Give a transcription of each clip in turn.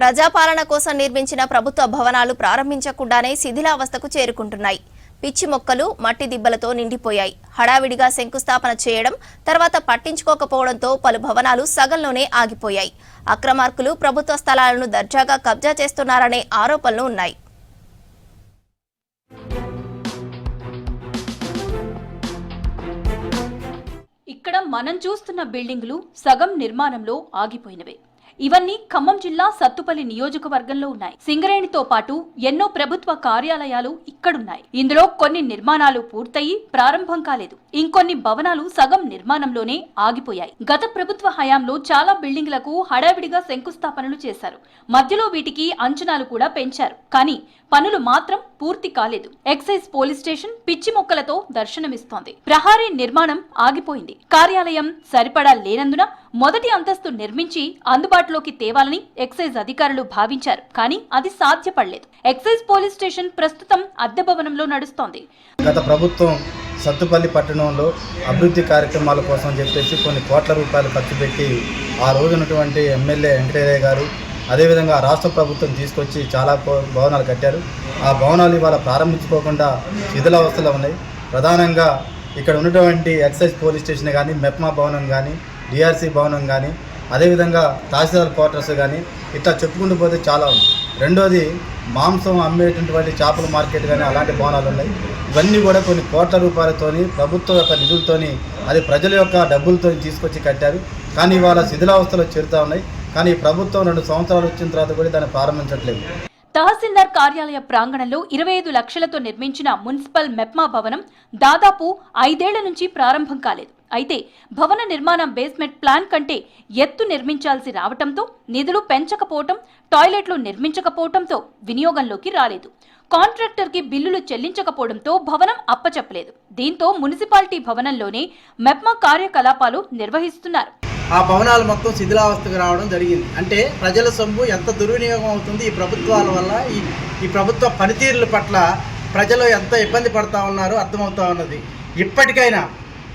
ప్రజాపాలన కోసం నిర్మించిన ప్రభుత్వ భవనాలు ప్రారంభించకుండానే శిథిలావస్థకు చేరుకుంటున్నాయి. పిచ్చి మొక్కలు మట్టి దిబ్బలతో నిండిపోయాయి. హడావిడిగా శంకుస్థాపన చేయడం, తర్వాత పట్టించుకోకపోవడంతో పలు భవనాలు సగంలోనే ఆగిపోయాయి. అక్రమార్కులు ప్రభుత్వ స్థలాలను దర్జాగా కబ్జా చేస్తున్నారనే ఆరోపణలు ఉన్నాయి. ఇక్కడ మనం చూస్తున్న బిల్డింగులు సగం నిర్మాణంలో ఆగిపోయినవే. ఇవన్నీ ఖమ్మం జిల్లా సత్తుపల్లి నియోజకవర్గంలో ఉన్నాయి. సింగరేణితో పాటు ఎన్నో ప్రభుత్వ కార్యాలయాలు ఇక్కడున్నాయి. ఇందులో కొన్ని నిర్మాణాలు పూర్తయి ప్రారంభం కాలేదు. ఇంకొన్ని భవనాలు సగం నిర్మాణంలోనే ఆగిపోయాయి. గత ప్రభుత్వ హయాంలో చాలా బిల్డింగులకు హడావిడిగా శంకుస్థాపనలు చేశారు. మధ్యలో వీటికి అంచనాలు కూడా పెంచారు. కానీ పనులు మాత్రం పూర్తి కాలేదు. ఎక్సైజ్ పోలీస్ స్టేషన్ పిచ్చి మొక్కలతో దర్శనమిస్తోంది. ప్రహారీ నిర్మాణం ఆగిపోయింది. కార్యాలయం సరిపడా లేనందున మొదటి అంతస్తు నిర్మించి అందుబాటులోకి తేవాలని ఎక్సైజ్ అధికారులు భావించారు. కానీ అది సాధ్యపడలేదు. ఎక్సైజ్ పోలీస్ స్టేషన్ ప్రస్తుతం అద్దె భవనంలో నడుస్తోంది. గత ప్రభుత్వం సత్తుపల్లి పట్టణంలో అభివృద్ధి కార్యక్రమాల కోసం చెప్పేసి కొన్ని కోట్ల రూపాయలు ఖర్చు పెట్టి ఆ రోజునటువంటి ఎమ్మెల్యే వెంకటయ్య గారు అదేవిధంగా రాష్ట్ర ప్రభుత్వం తీసుకొచ్చి చాలా భవనాలు కట్టారు. ఆ భవనాలు ఇవాళ ప్రారంభించుకోకుండా శిథిలావస్థలో ఉన్నాయి. ప్రధానంగా ఇక్కడ ఉన్నటువంటి ఎక్సైజ్ పోలీస్ స్టేషన్ కానీ, మెప్మా భవనం కానీ, డిఆర్సీ భవనం కానీ, అదేవిధంగా తహసీల్దార్ క్వార్టర్స్ కానీ ఇట్లా చెప్పుకుంటూ పోతే చాలా ఉంది. రెండోది మాంసం అమ్మేటటువంటి చేపల మార్కెట్ కానీ అలాంటి భవనాలు ఉన్నాయి. ఇవన్నీ కూడా కొన్ని కోట్ల రూపాయలతోని ప్రభుత్వం యొక్క నిధులతోని అది ప్రజల యొక్క డబ్బులతో తీసుకొచ్చి కట్టారు. కానీ ఇవాళ శిథిలావస్థలో చేరుతూ ఉన్నాయి. కానీ ప్రభుత్వం 2 సంవత్సరాలు వచ్చిన తర్వాత కూడా దాన్ని ప్రారంభించట్లేదు. తహసీల్దార్ కార్యాలయ ప్రాంగణంలో 25 లక్షలతో నిర్మించిన మున్సిపల్ మెప్మా భవనం దాదాపు 5 ఏళ్ల నుంచి ప్రారంభం కాలేదు. అయితే భవన నిర్మాణం బేస్మెంట్ ప్లాన్ కంటే ఎత్తు నిర్మించాల్సి రావడంతో నిధులు పెంచకపోవటం, టాయిలెట్లు నిర్మించకపోవడంతో వినియోగంలోకి రాలేదు. కాంట్రాక్టర్కి బిల్లులు చెల్లించకపోవడంతో భవనం అప్పచెప్పలేదు. దీంతో మున్సిపాలిటీ భవనంలోనే మెప్మా కార్యకలాపాలు నిర్వహిస్తున్నారు. ఆ భవనాలు మొత్తం శిథిలావస్థకు రావడం జరిగింది. అంటే ప్రజల సొమ్ము ఎంత దుర్వినియోగం అవుతుంది ఈ ప్రభుత్వాల వల్ల, ఈ ప్రభుత్వ పనితీరుల పట్ల ప్రజలు ఎంత ఇబ్బంది పడతా ఉన్నారో అర్థమవుతా ఉన్నది. ఇప్పటికైనా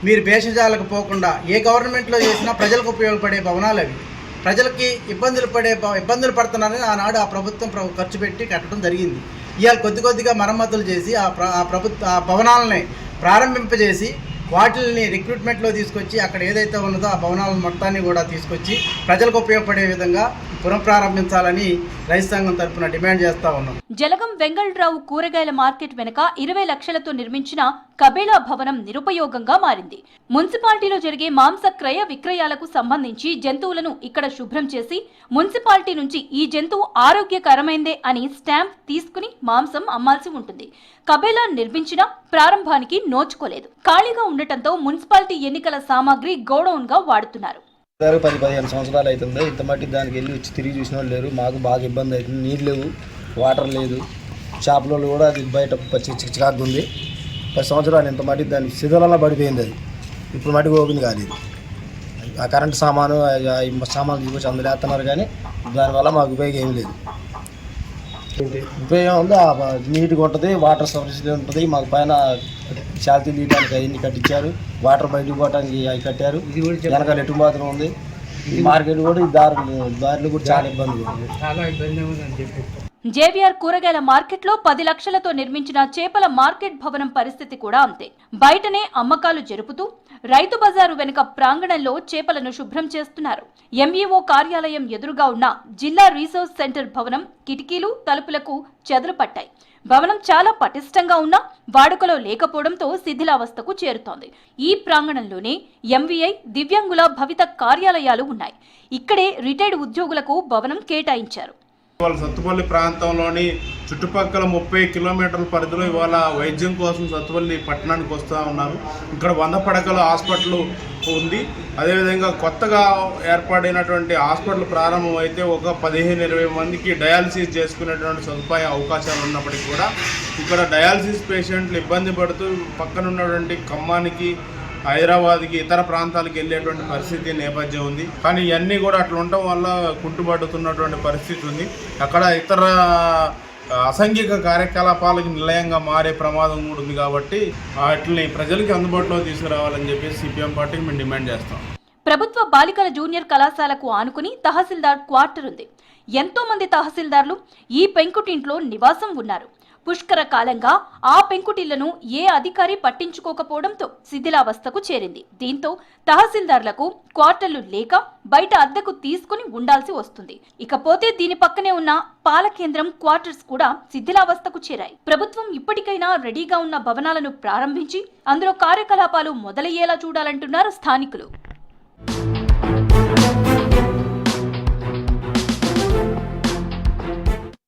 మీరు భేషజాలకు పోకుండా ఏ గవర్నమెంట్లో చేసినా ప్రజలకు ఉపయోగపడే భవనాలు అవి. ప్రజలకి ఇబ్బందులు పడుతున్నారని ఆనాడు ఆ ప్రభుత్వం ఖర్చు పెట్టి కట్టడం జరిగింది. ఇవాళ కొద్దిగా మరమ్మతులు చేసి ఆ భవనాలని ప్రారంభింపజేసి వాటిని రిక్రూట్మెంట్లో తీసుకొచ్చి అక్కడ ఏదైతే ఉన్నదో ఆ భవనాల మొత్తాన్ని కూడా తీసుకొచ్చి ప్రజలకు ఉపయోగపడే విధంగా పునఃప్రారంభించాలని రైతు సంఘం తరఫున డిమాండ్ చేస్తా ఉన్నాం. జలగం వెంగళరావు కూరగాయల మార్కెట్ వెనుక 20 లక్షలతో నిర్మించిన కబేళా భవనం నిరుపయోగంగా మారింది. మున్సిపాలిటీలో జరిగే మాంస క్రయ విక్రయాలకు సంబంధించి జంతువులను ఇక్కడ శుభ్రం చేసి మున్సిపాలిటీ నుంచి ఈ జంతువు ఆరోగ్యకరమైందే అని స్టాంప్ తీసుకుని మాంసం అమ్మాల్సి ఉంటుంది. కబేళా నిర్మించిన ప్రారంభానికి నోచుకోలేదు. ఖాళీగా ఉండటంతో మున్సిపాలిటీ ఎన్నికల సామాగ్రి గోడౌన్ గా వాడుతున్నారు. 10-15 సంవత్సరాలు అవుతుంది. ఇంత మట్టి దానికి వెళ్ళి వచ్చి తిరిగి చూసిన వాళ్ళు లేరు. మాకు బాగా ఇబ్బంది అవుతుంది. నీళ్ళు లేవు, వాటర్ లేదు. షాపులో కూడా అది బయట చికాకు ఉంది. 10 సంవత్సరాలు ఇంత మట్టి దానికి శిథిలంలో పడిపోయింది. అది ఇప్పుడు మట్టికి ఓపెన్ కాలేదు. ఆ కరెంటు సామాను తీసుకొచ్చి అందులో వేస్తున్నారు. కానీ దానివల్ల మాకు ఉపయోగం ఏమి లేదు. ఉపయోగం ఉంది, నీట్గా ఉంటుంది, వాటర్ సఫిషియెంట్ ఉంటుంది. మాకు పైన శాల్తీ తీయడానికి అవన్నీ కట్టించారు. వాటర్ బయటకు పోవడానికి అవి కట్టారు. వెనకాల ఎటు మాత్రం ఉంది. ఈ మార్కెట్ కూడా ఈ దారిలో కూడా చాలా ఇబ్బంది ఉంది. జేవీఆర్ కూరగాయల మార్కెట్లో 10 లక్షలతో నిర్మించిన చేపల మార్కెట్ భవనం పరిస్థితి కూడా అంతే. బయటనే అమ్మకాలు జరుపుతూ రైతు బజారు వెనుక ప్రాంగణంలో చేపలను శుభ్రం చేస్తున్నారు. ఎంఈఓ కార్యాలయం ఎదురుగా ఉన్న జిల్లా రీసోర్స్ సెంటర్ భవనం కిటికీలు, తలుపులకు చెదలు పట్టాయి. భవనం చాలా పటిష్టంగా ఉన్నా వాడుకలో లేకపోవడంతో శిథిలావస్థకు చేరుతోంది. ఈ ప్రాంగణంలోనే ఎంవీఐ, దివ్యాంగుల భవిత కార్యాలయాలు ఉన్నాయి. ఇక్కడే రిటైర్డ్ ఉద్యోగులకు భవనం కేటాయించారు. ఇవాళ సత్తుపల్లి ప్రాంతంలోని చుట్టుపక్కల 30 కిలోమీటర్ల పరిధిలో ఇవాళ వైద్యం కోసం సత్తుపల్లి పట్టణానికి వస్తూ ఉన్నారు. ఇక్కడ 100 పడకల హాస్పిటల్ ఉంది. అదేవిధంగా కొత్తగా ఏర్పాటైనటువంటి హాస్పిటల్ ప్రారంభం అయితే ఒక 15-20 మందికి డయాలసిస్ చేసుకునేటువంటి సదుపాయ అవకాశాలు ఉన్నప్పటికీ కూడా ఇక్కడ డయాలసిస్ పేషెంట్లు ఇబ్బంది పడుతూ పక్కన ఉన్నటువంటి ఖమ్మానికి, హైదరాబాద్కి, ఇతర ప్రాంతాలకు వెళ్ళేటువంటి పరిస్థితి నేపథ్యం ఉంది. కానీ ఇవన్నీ కూడా అట్లా ఉండటం వల్ల కుంటుపడుతున్నటువంటి పరిస్థితి ఉంది. అక్కడ ఇతర అసంఘిక కార్యకలాపాలకు నిలయంగా మారే ప్రమాదం కూడా ఉంది. కాబట్టి వాటిని ప్రజలకి అందుబాటులో తీసుకురావాలని చెప్పేసి సిపిఎం పార్టీకి మేము డిమాండ్ చేస్తాం. ప్రభుత్వ బాలికల జూనియర్ కళాశాలకు ఆనుకుని తహసీల్దార్ క్వార్టర్ ఉంది. ఎంతో మంది తహసీల్దార్లు ఈ పెంకుటింట్లో నివాసం ఉన్నారు. పుష్కర కాలంగా ఆ పెంకుటిళ్లను ఏ అధికారి పట్టించుకోకపోవడంతో శిథిలావస్థకు చేరింది. దీంతో తహసీల్దార్లకు క్వార్టర్లు లేక బయట అద్దెకు తీసుకుని ఉండాల్సి వస్తుంది. ఇకపోతే దీని పక్కనే ఉన్న పాల కేంద్రం క్వార్టర్స్ కూడా శిథిలావస్థకు చేరాయి. ప్రభుత్వం ఇప్పటికైనా రెడీగా ఉన్న భవనాలను ప్రారంభించి అందులో కార్యకలాపాలు మొదలయ్యేలా చూడాలంటున్నారు స్థానికులు.